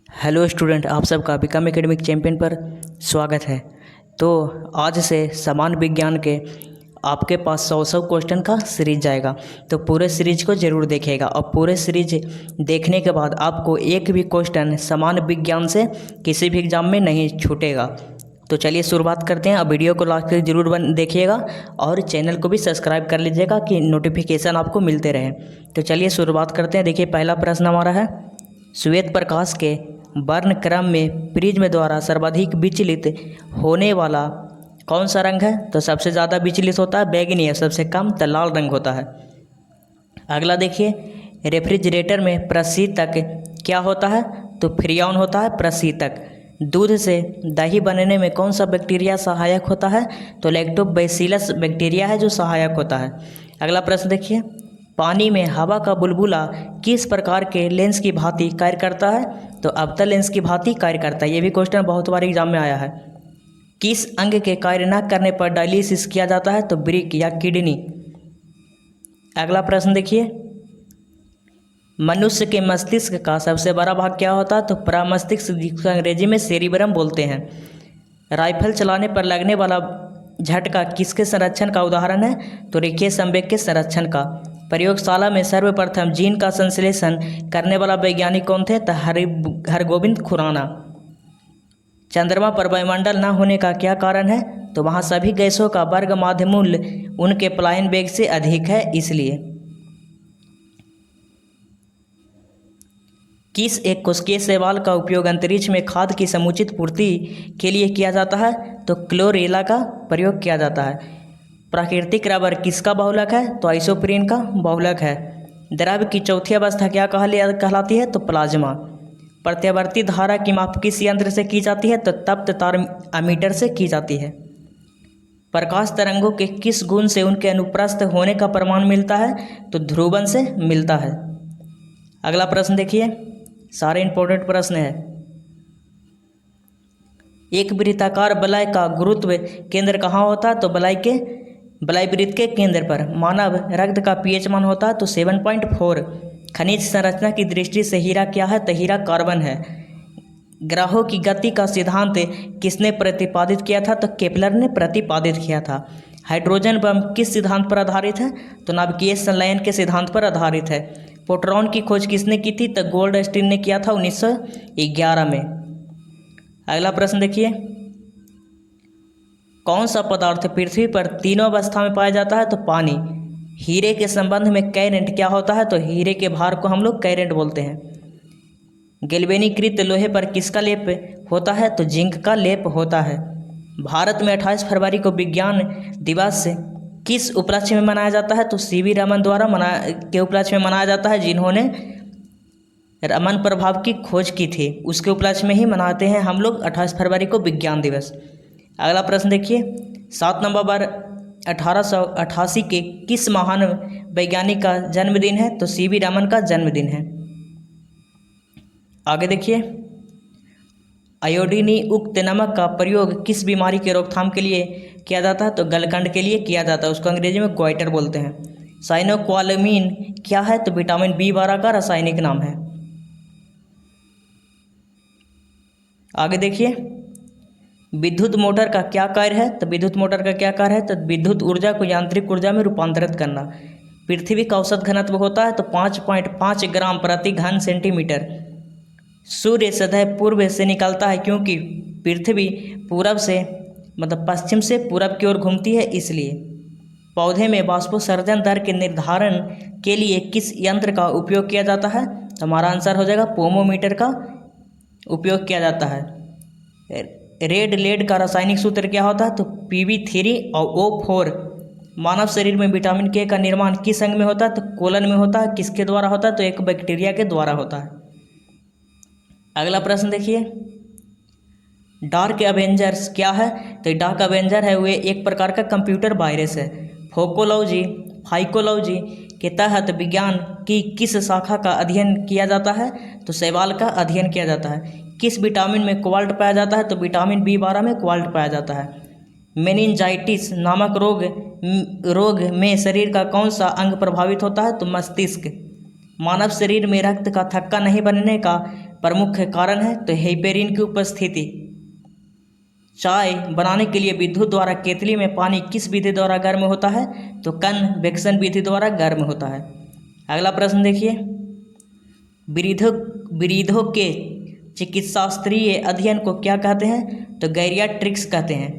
Hello student, आप सबका become academic champion पर स्वागत है। तो आज से समान विज्ञान के आपके पास 100 क्वेश्चन का सीरीज जाएगा। तो पूरे सीरीज को ज़रूर देखिएगा और पूरे सीरीज देखने के बाद आपको एक भी क्वेश्चन समान विज्ञान से किसी भी एग्ज़ाम में नहीं छूटेगा। तो चलिए शुरुआत करते हैं। अब वीडियो को लास्ट तक जरूर देखिएगा और चैनल को भी सब्सक्राइब कर लीजिएगा कि नोटिफिकेशन आपको मिलते रहे। तो चलिए शुरुआत करते हैं। देखिए, पहला प्रश्न हमारा है, श्वेत प्रकाश के वर्ण क्रम में प्रिज्म द्वारा सर्वाधिक विचलित होने वाला कौन सा रंग है? तो सबसे ज़्यादा विचलित होता है बैगनी है, सबसे कम तो लाल रंग होता है। अगला देखिए, रेफ्रिजरेटर में प्रशीतक क्या होता है? तो फ्रियोन होता है प्रशीतक। दूध से दही बनने में कौन सा बैक्टीरिया सहायक होता है? तो लैक्टोबैसिलस बैक्टीरिया है जो सहायक होता है। अगला प्रश्न देखिए, पानी में हवा का बुलबुला किस प्रकार के लेंस की भांति कार्य करता है? तो अवतल लेंस की भांति कार्य करता है। ये भी क्वेश्चन बहुत बार एग्जाम में आया है। किस अंग के कार्य न करने पर डायलिसिस किया जाता है? तो ब्रिक या किडनी। अगला प्रश्न देखिए, मनुष्य के मस्तिष्क का सबसे बड़ा भाग क्या होता है? तो प्रमस्तिष्क, जिसको अंग्रेजी में सेरिब्रम बोलते हैं। राइफल चलाने पर लगने वाला झटका किसके संरक्षण का उदाहरण है? तो रेखीय संवेग के संरक्षण का। प्रयोगशाला में सर्वप्रथम जीन का संश्लेषण करने वाला वैज्ञानिक कौन थे? तो हरगोविंद खुराना। चंद्रमा पर वायुमंडल न होने का क्या कारण है? तो वहाँ सभी गैसों का वर्ग माध्यमूल्य उनके पलायन वेग से अधिक है, इसलिए। किस एक कोशिकीय शैवाल का उपयोग अंतरिक्ष में खाद्य की समुचित पूर्ति के लिए किया जाता है? तो क्लोरेला का प्रयोग किया जाता है। प्राकृतिक रबर किसका बहुलक है? तो आइसोप्रीन का बहुलक है। द्रव्य की चौथी अवस्था क्या कहलाती है? तो प्लाज्मा। प्रत्यावर्ती धारा की माप किस यंत्र से की जाती है? तो तप्त तार अमीटर से की जाती है। प्रकाश तरंगों के किस गुण से उनके अनुप्रस्थ होने का प्रमाण मिलता है? तो ध्रुवन से मिलता है। अगला प्रश्न देखिए, सारे इंपॉर्टेंट प्रश्न है। एक वृत्ताकार वलय का गुरुत्व केंद्र कहाँ होता है? तो वलय वृत्त के केंद्र पर। मानव रक्त का पीएच मान होता है तो 7.4। खनिज संरचना की दृष्टि से हीरा क्या है? तो हीरा कार्बन है। ग्रहों की गति का सिद्धांत किसने प्रतिपादित किया था? तो केपलर ने प्रतिपादित किया था। हाइड्रोजन बम किस सिद्धांत पर आधारित है? तो नाभिकीय संलयन के सिद्धांत पर आधारित है। प्रोटॉन की खोज किसने की थी? तो गोल्डस्टीन ने किया था 1911 में। अगला प्रश्न देखिए, कौन सा पदार्थ पृथ्वी पर तीनों अवस्था में पाया जाता है? तो पानी। हीरे के संबंध में कैरेंट क्या होता है? तो हीरे के भार को हम लोग कैरेंट बोलते हैं। गैल्वेनीकृत लोहे पर किसका लेप होता है? तो जिंक का लेप होता है। भारत में 28 फरवरी को विज्ञान दिवस किस उपलक्ष्य में मनाया जाता है? तो सीवी रमन द्वारा के उपलक्ष्य में मनाया जाता है, जिन्होंने रमन प्रभाव की खोज की थी। उसके उपलक्ष्य में ही मनाते हैं हम लोग 28 फरवरी को विज्ञान दिवस। अगला प्रश्न देखिए, 7 नवंबर 1888 के किस महान वैज्ञानिक का जन्मदिन है? तो सीवी रमन का जन्मदिन है। आगे देखिए, आयोडीनी उक्त नमक का प्रयोग किस बीमारी के रोकथाम के लिए किया जाता है? तो गलकंड के लिए किया जाता है। उसको अंग्रेजी में ग्वाइटर बोलते हैं। साइनोक्वालमीन क्या है? तो विटामिन B12 का रासायनिक नाम है। आगे देखिए, विद्युत मोटर का क्या कार्य है? तो विद्युत मोटर का क्या कार्य है? तो विद्युत ऊर्जा को यांत्रिक ऊर्जा में रूपांतरित करना। पृथ्वी का औसत घनत्व होता है तो 5.5 ग्राम प्रति घन सेंटीमीटर। सूर्य सदैव पूर्व से निकलता है क्योंकि पृथ्वी पूरब से पश्चिम से पूरब की ओर घूमती है, इसलिए। पौधे में बाष्पोत्सर्जन दर के निर्धारण के लिए किस यंत्र का उपयोग किया जाता है? तो हमारा आंसर हो जाएगा पोमोमीटर का उपयोग किया जाता है। रेड लेड का रासायनिक सूत्र क्या होता है? तो Pb3 और O4। मानव शरीर में विटामिन के का निर्माण किस अंग में होता है? तो कोलन में होता है। किसके द्वारा होता है? तो एक बैक्टीरिया के द्वारा होता है। अगला प्रश्न देखिए, डार्क एवेंजर्स क्या है? तो डार्क एवेंजर है वे एक प्रकार का कंप्यूटर वायरस है। फाइकोलॉजी के तहत विज्ञान की किस शाखा का अध्ययन किया जाता है? तो शैवाल का अध्ययन किया जाता है। किस विटामिन में कोबाल्ट पाया जाता है? तो विटामिन B12 में कोबाल्ट पाया जाता है। मेनिंजाइटिस नामक रोग में शरीर का कौन सा अंग प्रभावित होता है? तो मस्तिष्क। मानव शरीर में रक्त का थक्का नहीं बनने का प्रमुख कारण है तो हेपेरिन की उपस्थिति। चाय बनाने के लिए विद्युत द्वारा केतली में पानी किस विधि द्वारा गर्म होता है तो कन्वेक्शन विधि द्वारा गर्म होता है। अगला प्रश्न देखिए, वृद्धों के चिकित्साशास्त्रीय अध्ययन को क्या कहते हैं तो गैरियाट्रिक्स कहते हैं।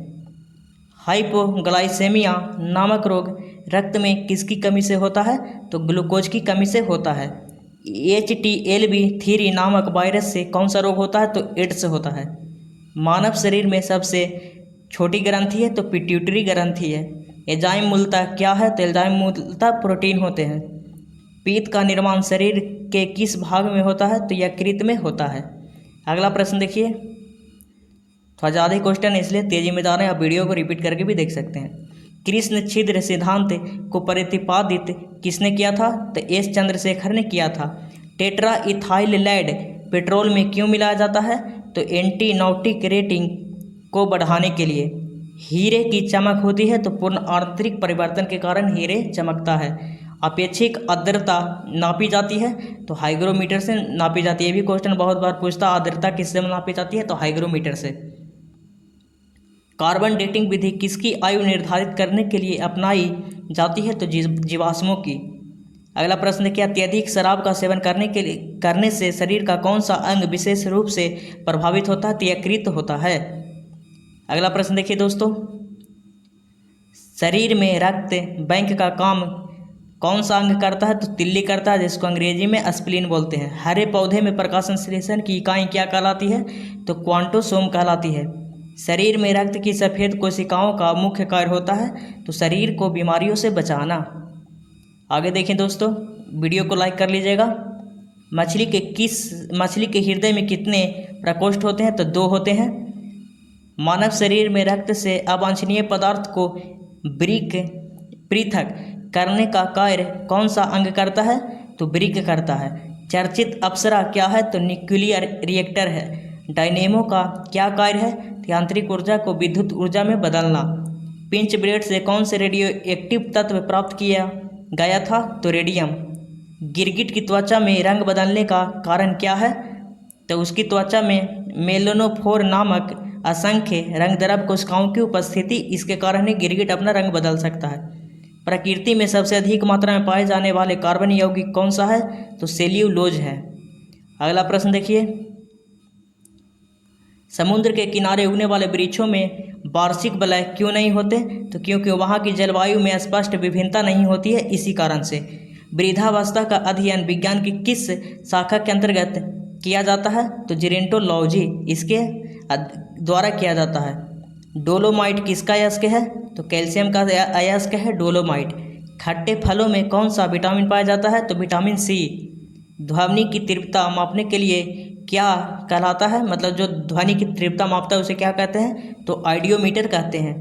हाइपोग्लाइसेमिया नामक रोग रक्त में किसकी कमी से होता है तो ग्लूकोज की कमी से होता है। HTLV-3 नामक वायरस से कौन सा रोग होता है तो एड्स होता है। मानव शरीर में सबसे छोटी ग्रंथि है तो पिट्यूटरी ग्रंथि है। एंजाइम मूलतः क्या है तो एंजाइम मूलतः प्रोटीन होते हैं। पीत का निर्माण शरीर के किस भाग में होता है तो यकृत में होता है। अगला प्रश्न देखिए, थोड़ा ज़्यादा ही क्वेश्चन है इसलिए तेजी में जा रहे हैं, आप वीडियो को रिपीट करके भी देख सकते हैं। कृष्ण छिद्र सिद्धांत को प्रतिपादित किसने किया था तो एस चंद्रशेखर ने किया था। टेट्रा इथाइल लेड पेट्रोल में क्यों मिलाया जाता है तो एंटी नॉटिक रेटिंग को बढ़ाने के लिए। हीरे की चमक होती है तो पूर्ण आंतरिक परिवर्तन के कारण हीरे चमकता है। अपेक्षिक आर्द्रता नापी जाती है तो हाइग्रोमीटर से नापी जाती है। ये भी क्वेश्चन बहुत बार पूछता, आर्द्रता किससे नापी जाती है तो हाइग्रोमीटर से। कार्बन डेटिंग विधि किसकी आयु निर्धारित करने के लिए अपनाई जाती है तो जीवाश्मों की। अगला प्रश्न देखिए, अत्यधिक शराब का सेवन करने से शरीर का कौन सा अंग विशेष रूप से प्रभावित होता है तो यकृत होता है। अगला प्रश्न देखिए दोस्तों, शरीर में रक्त बैंक का काम कौन सा अंग करता है तो तिल्ली करता है, जिसको अंग्रेजी में स्प्लीन बोलते हैं। हरे पौधे में प्रकाश संश्लेषण की इकाई क्या कहलाती है तो क्वांटोसोम कहलाती है। शरीर में रक्त की सफ़ेद कोशिकाओं का मुख्य कार्य होता है तो शरीर को बीमारियों से बचाना। आगे देखें दोस्तों, वीडियो को लाइक कर लीजिएगा। मछली के हृदय में कितने प्रकोष्ठ होते हैं तो 2 होते हैं। मानव शरीर में रक्त से अवांछनीय पदार्थ को पृथक करने का कार्य कौन सा अंग करता है तो वृक्क करता है। चर्चित अप्सरा क्या है तो न्यूक्लियर रिएक्टर है। डायनेमो का क्या कार्य है तो यांत्रिक ऊर्जा को विद्युत ऊर्जा में बदलना। पिंच ब्लेड से कौन से रेडियो एक्टिव तत्व प्राप्त किया गया था तो रेडियम। गिरगिट की त्वचा में रंग बदलने का कारण क्या है तो उसकी त्वचा में मेलानोफोर नामक असंख्य रंगद्रव्य कोशिकाओं की उपस्थिति, इसके कारण ही गिरगिट अपना रंग बदल सकता है। प्रकृति में सबसे अधिक मात्रा में पाए जाने वाले कार्बन यौगिक कौन सा है तो सेल्यूलोज है। अगला प्रश्न देखिए, समुद्र के किनारे उगने वाले वृक्षों में वार्षिक वलय क्यों नहीं होते तो क्योंकि वहाँ की जलवायु में स्पष्ट विभिन्नता नहीं होती है, इसी कारण से। वृद्धावस्था का अध्ययन विज्ञान की किस शाखा के अंतर्गत किया जाता है तो जेरोंटोलॉजी इसके द्वारा किया जाता है। डोलोमाइट किसका अयस्क है तो कैल्शियम का अयस्क है डोलोमाइट। खट्टे फलों में कौन सा विटामिन पाया जाता है तो विटामिन सी। ध्वनि की तीव्रता मापने के लिए क्या कहलाता है, मतलब जो ध्वनि की तीव्रता मापता है उसे क्या कहते हैं तो आइडियोमीटर कहते हैं।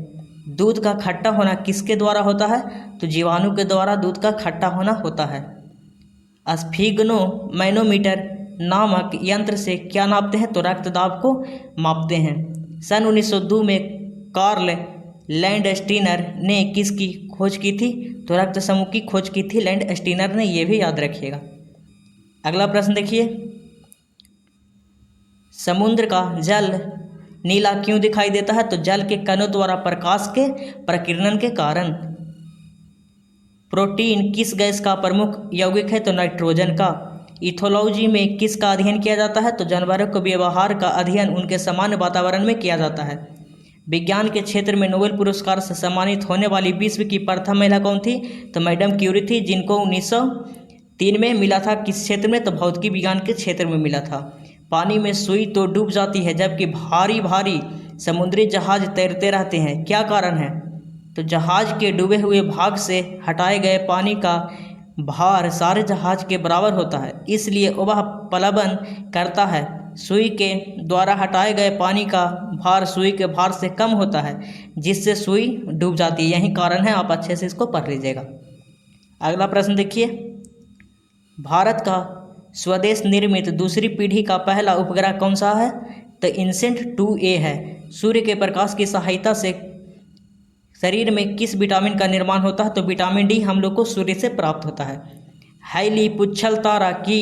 दूध का खट्टा होना किसके द्वारा होता है तो जीवाणु के द्वारा दूध का खट्टा होना होता है। स्फिग्नोमैनोमीटर नामक यंत्र से क्या नापते हैं तो रक्तदाब को मापते हैं। सन 1902 में कार्ल लैंडस्टीनर ने किसकी खोज की थी तो रक्त समूह की खोज की थी लैंडस्टीनर ने, ये भी याद रखिएगा। अगला प्रश्न देखिए, समुद्र का जल नीला क्यों दिखाई देता है तो जल के कणों द्वारा प्रकाश के प्रकीर्णन के कारण। प्रोटीन किस गैस का प्रमुख यौगिक है तो नाइट्रोजन का। इथोलॉजी में किसका अध्ययन किया जाता है तो जानवरों के व्यवहार का अध्ययन उनके सामान्य वातावरण में किया जाता है। विज्ञान के क्षेत्र में नोबेल पुरस्कार से सम्मानित होने वाली विश्व की प्रथम महिला कौन थी तो मैडम क्यूरी थी, जिनको 1903 में मिला था। किस क्षेत्र में तो भौतिकी विज्ञान के क्षेत्र में मिला था। पानी में सुई तो डूब जाती है जबकि भारी भारी समुद्री जहाज तैरते रहते हैं, क्या कारण है तो जहाज के डूबे हुए भाग से हटाए गए पानी का भार सारे जहाज के बराबर होता है, इसलिए वह प्लावन करता है। सुई के द्वारा हटाए गए पानी का भार सुई के भार से कम होता है, जिससे सुई डूब जाती है, यही कारण है। आप अच्छे से इसको पढ़ लीजिएगा। अगला प्रश्न देखिए, भारत का स्वदेश निर्मित दूसरी पीढ़ी का पहला उपग्रह कौन सा है तो इनसेट 2A है। सूर्य के प्रकाश की सहायता से शरीर में किस विटामिन का निर्माण होता है तो विटामिन डी हम लोग को सूर्य से प्राप्त होता है। हाईली पुच्छल तारा की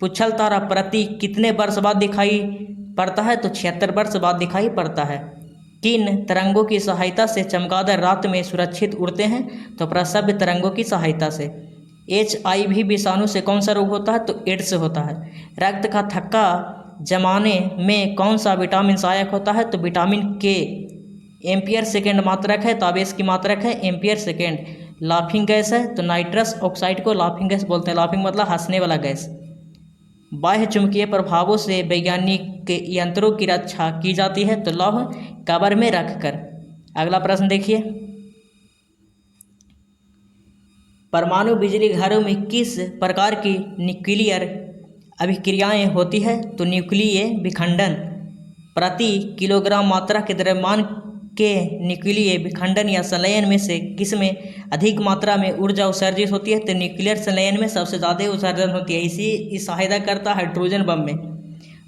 पुच्छल तारा प्रति कितने वर्ष बाद दिखाई पड़ता है? तो 76 वर्ष बाद दिखाई पड़ता है। किन तरंगों की सहायता से चमगादड़ रात में सुरक्षित उड़ते हैं? तो प्रसव्य तरंगों की सहायता से। HIV विषाणु से कौन सा रोग होता है? तो एड्स होता है। रक्त का थक्का जमाने में कौन सा विटामिन सहायक होता है? तो विटामिन K। एम्पियर सेकेंड मात्रक है, तो आवेश की मात्रक है एम्पियर सेकेंड। लाफिंग गैस है, तो नाइट्रस ऑक्साइड को लाफिंग गैस बोलते हैं। लाफिंग मतलब हंसने वाला गैस। बाह्य चुंबकीय प्रभावों से वैज्ञानिक यंत्रों की रक्षा की जाती है, तो लौह कवर में रखकर। अगला प्रश्न देखिए, परमाणु बिजली घरों में किस प्रकार की न्यूक्लियर अभिक्रियाएं होती है? तो न्यूक्लिय विखंडन। प्रति किलोग्राम मात्रा के द्रव्यमान के न्यूक्लिय विखंडन या संलयन में से किसमें अधिक मात्रा में ऊर्जा उत्सर्जित होती है? तो न्यूक्लियर संलयन में सबसे ज़्यादा उत्सर्जन होती है। इसी सहायता करता है हाइड्रोजन बम में।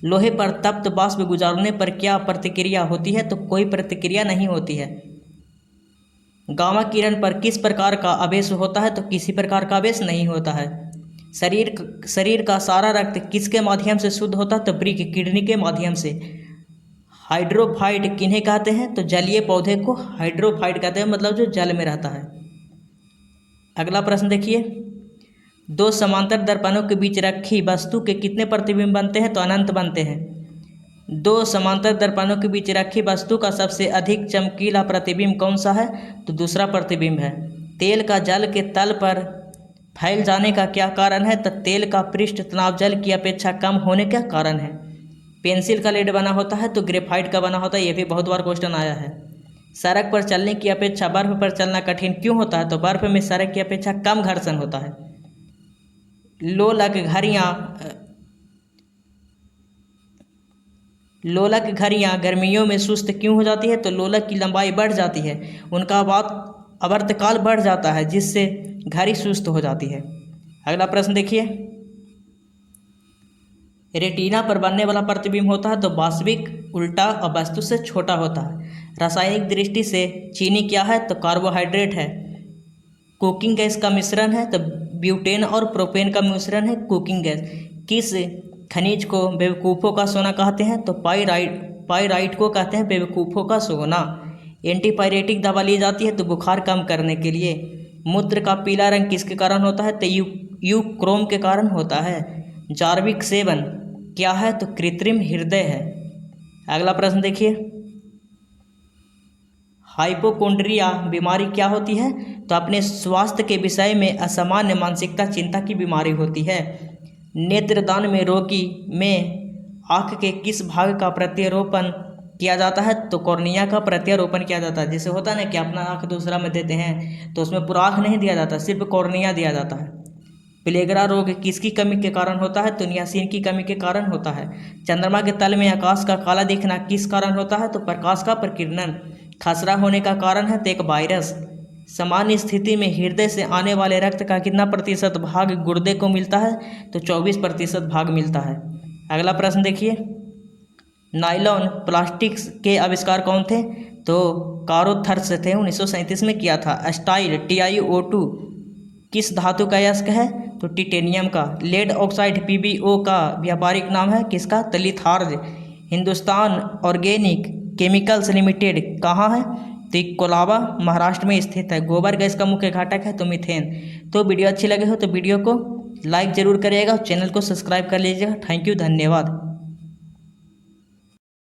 लोहे पर तप्त वाष्प गुजारने पर क्या प्रतिक्रिया होती है? तो कोई प्रतिक्रिया नहीं होती है। गामा किरण पर किस प्रकार का आवेश होता है? तो किसी प्रकार का आवेश नहीं होता है। शरीर का सारा रक्त किसके माध्यम से शुद्ध होता है? तो वृक्क किडनी के माध्यम से। हाइड्रोफाइट किन्हें कहते हैं? तो जलीय पौधे को हाइड्रोफाइट कहते हैं, मतलब जो जल में रहता है। अगला प्रश्न देखिए, दो समांतर दर्पणों के बीच रखी वस्तु के कितने प्रतिबिंब बनते हैं? तो अनंत बनते हैं। दो समांतर दर्पणों के बीच रखी वस्तु का सबसे अधिक चमकीला प्रतिबिंब कौन सा है? तो दूसरा प्रतिबिंब है। तेल का जल के तल पर फैल जाने का क्या कारण है? तो तेल का पृष्ठ तनाव जल की अपेक्षा कम होने का कारण है। पेंसिल का लेड बना होता है, तो ग्रेफाइट का बना होता है। ये भी बहुत बार क्वेश्चन आया है। सड़क पर चलने की अपेक्षा बर्फ पर चलना कठिन क्यों होता है? तो बर्फ में सड़क की अपेक्षा कम घर्षण होता है। लोलक घड़ियाँ गर्मियों में सुस्त क्यों हो जाती है? तो लोलक की लंबाई बढ़ जाती है, उनका आवर्तकाल बढ़ जाता है, जिससे घड़ी सुस्त हो जाती है। अगला प्रश्न देखिए, रेटिना पर बनने वाला प्रतिबिंब होता है, तो वास्तविक उल्टा और वस्तु से छोटा होता है। रासायनिक दृष्टि से चीनी क्या है? तो कार्बोहाइड्रेट है। कुकिंग गैस का मिश्रण है, तो ब्यूटेन और प्रोपेन का मिश्रण है कुकिंग गैस। किस खनिज को बेवकूफ़ों का सोना कहते हैं? तो पाइराइट को कहते हैं बेवकूफ़ों का सोना। एंटीपायरेटिक दवा ली जाती है, तो बुखार कम करने के लिए। मूत्र का पीला रंग किसके कारण होता है? तो यूक्रोम के कारण होता है। जार्विक सेवन क्या है? तो कृत्रिम हृदय है। अगला प्रश्न देखिए, हाइपोकोंड्रिया बीमारी क्या होती है? तो अपने स्वास्थ्य के विषय में असामान्य मानसिकता चिंता की बीमारी होती है। नेत्रदान में रोगी में आँख के किस भाग का प्रत्यारोपण किया जाता है? तो कॉर्निया का प्रत्यारोपण किया जाता है। जैसे होता है ना कि अपना आँख दूसरा में देते हैं, तो उसमें पूरा आँख नहीं दिया जाता, सिर्फ कॉर्निया दिया जाता है। प्लेगरा रोग किसकी कमी के कारण होता है? तो नियासिन की कमी के कारण होता है। चंद्रमा के तल में आकाश का काला दिखना किस कारण होता है? तो प्रकाश का प्रकीर्णन। खसरा होने का कारण है? तो एक वायरस। सामान्य स्थिति में हृदय से आने वाले रक्त का कितना प्रतिशत भाग गुर्दे को मिलता है? तो 24% भाग मिलता है। अगला प्रश्न देखिए, नायलॉन प्लास्टिक्स के आविष्कार कौन थे? तो कारोथर्स थे, 1937 में किया था। स्टाइल TiO2 किस धातु का अयस्क है? तो टिटेनियम का। लेड ऑक्साइड PbO का व्यापारिक नाम है किसका? तो litharge. Hindustan organic chemicals limited कहाँ है? तो कोलाबा महाराष्ट्र में स्थित है। गोबर गैस का मुख्य घटक है तो मीथेन। तो वीडियो अच्छी लगे हो तो वीडियो को लाइक ज़रूर करिएगा, चैनल को सब्सक्राइब कर लीजिएगा। थैंक यू, धन्यवाद।